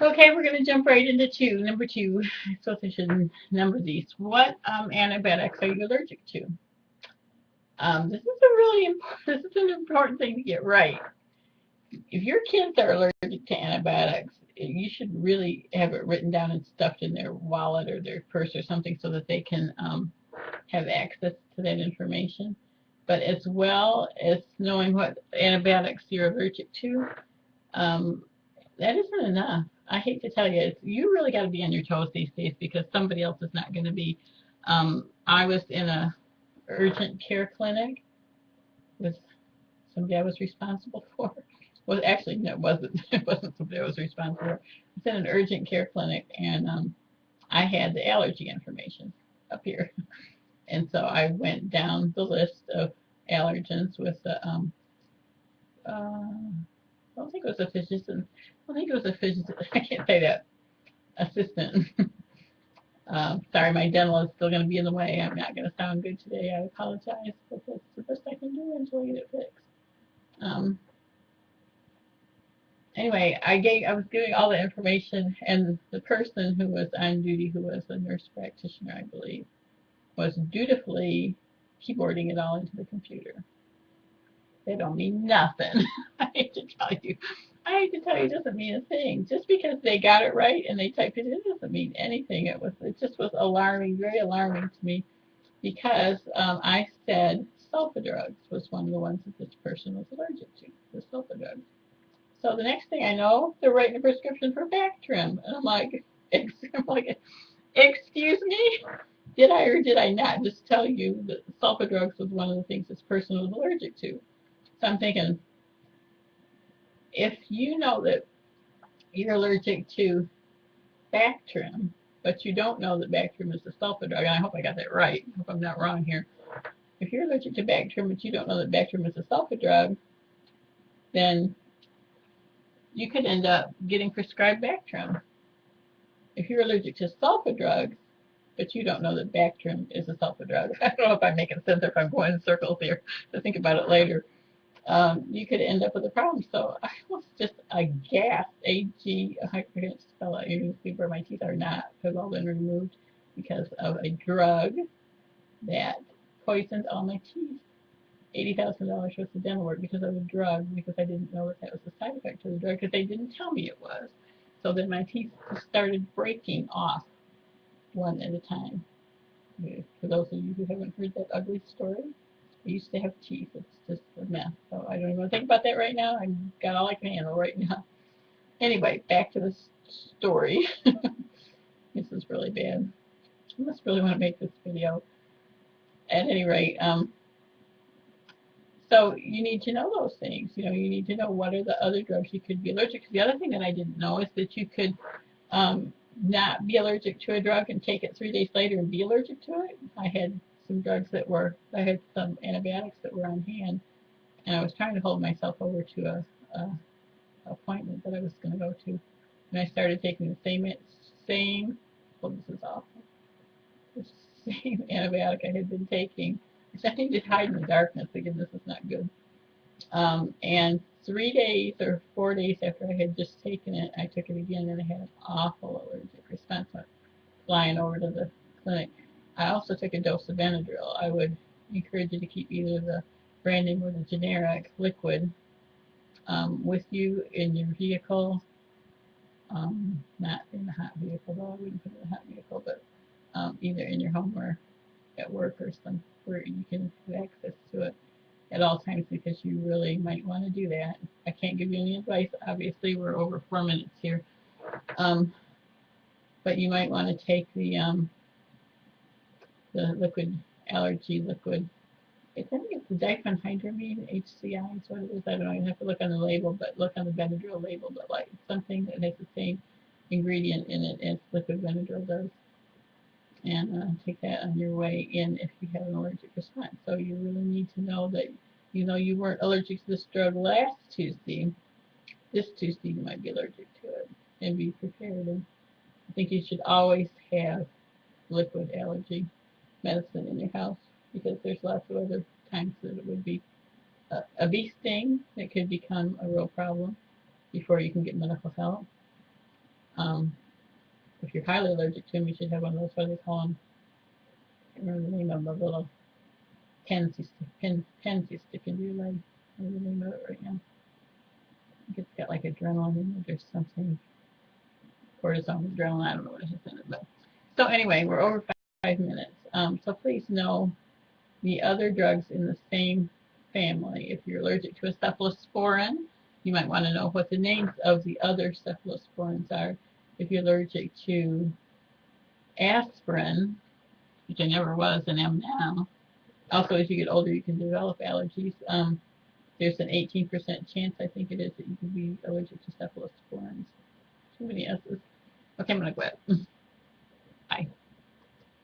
Okay, we're going to jump right into number two. I suppose I should number these. What antibiotics are you allergic to? This is a really important. This is an important thing to get right. If your kids are allergic to antibiotics, you should really have it written down and stuffed in their wallet or their purse or something so that they can have access to that information. But as well as knowing what antibiotics you're allergic to, um, that isn't enough. I hate to tell you, you really got to be on your toes these days because somebody else is not going to be. I was in a urgent care clinic with somebody I was responsible for. Well, actually, no, it wasn't. It wasn't somebody I was responsible for. I was in an urgent care clinic, and I had the allergy information up here, and so I went down the list of allergens with the I don't think it was a physician. I don't think it was a physician. I can't say that assistant. Sorry, my dental is still going to be in the way. I'm not going to sound good today. I apologize, but that's the best I can do until I get it fixed. Um, anyway, I was giving all the information, and the person who was on duty, who was a nurse practitioner, I believe, was dutifully keyboarding it all into the computer. They don't mean nothing. I hate to tell you. I hate to tell you, it doesn't mean a thing. Just because they got it right and they typed it in doesn't mean anything. It just was alarming, very alarming to me because I said sulfa drugs was one of the ones that this person was allergic to, the sulfa drugs. So the next thing I know, they're writing a prescription for back trim, and I'm like, excuse me, did I or did I not just tell you that sulfa drugs was one of the things this person was allergic to? So I'm thinking, if you know that you're allergic to Bactrim, but you don't know that Bactrim is a sulfa drug, and I hope I got that right. I hope I'm not wrong here. If you're allergic to Bactrim, but you don't know that Bactrim is a sulfa drug, then you could end up getting prescribed Bactrim. If you're allergic to sulfa drugs, but you don't know that Bactrim is a sulfa drug, I don't know if I'm making sense or if I'm going in circles here to think about it later. You could end up with a problem. So I was just aghast. I can't spell it. You can see where my teeth are not have all been removed because of a drug that poisoned all my teeth. $80,000 worth of dental work because of a drug because I didn't know that was a side effect to the drug because they didn't tell me it was. So then my teeth started breaking off one at a time. For those of you who haven't heard that ugly story, I used to have teeth. It's just a mess. So I don't even want to think about that right now. I've got all I can handle right now. Anyway, back to the story. This is really bad. I must really want to make this video. At any rate, so you need to know those things. You know, you need to know what are the other drugs you could be allergic to. The other thing that I didn't know is that you could not be allergic to a drug and take it 3 days later and be allergic to it. I had some antibiotics that were on hand, and I was trying to hold myself over to a appointment that I was going to go to, and I started taking the same. Oh, this is awful. The same antibiotic I had been taking. I need to hide in the darkness. Again, this is not good. And 3 days or 4 days after I had just taken it, I took it again, and I had an awful allergic response. I went flying over to the clinic. I also took a dose of Benadryl. I would encourage you to keep either the brand name or the generic liquid with you in your vehicle. Not in the hot vehicle, though I wouldn't put it in the hot vehicle, but either in your home or at work or some where you can have access to it at all times because you really might want to do that. I can't give you any advice. Obviously, we're over 4 minutes here. Um, but you might want to take the liquid allergy liquid. I think it's the diphenhydramine HCI is what it is. I don't know. You have to look on the label, but look on the Benadryl label. But like something that has the same ingredient in it as liquid Benadryl does, and take that on your way in if you have an allergic response. So you really need to know that you weren't allergic to this drug last Tuesday. This Tuesday you might be allergic to it, and be prepared. And I think you should always have liquid allergy medicine in your house because there's lots of other times that it would be a bee sting that could become a real problem before you can get medical help. Um, if you're highly allergic to them, you should have one of those, what do they call them? I can't remember the name of them, the little pens you stick into your leg. I don't know the name of it right now. I think it's got like adrenaline in it or something. Cortisone, adrenaline, I don't know what it is in it. But so anyway, we're over 5 minutes. So please know the other drugs in the same family. If you're allergic to a cephalosporin, you might want to know what the names of the other cephalosporins are. If you're allergic to aspirin, which I never was and am now, also as you get older you can develop allergies. There's an 18% chance, I think it is, that you can be allergic to cephalosporins. Too many S's. Okay, I'm going to quit.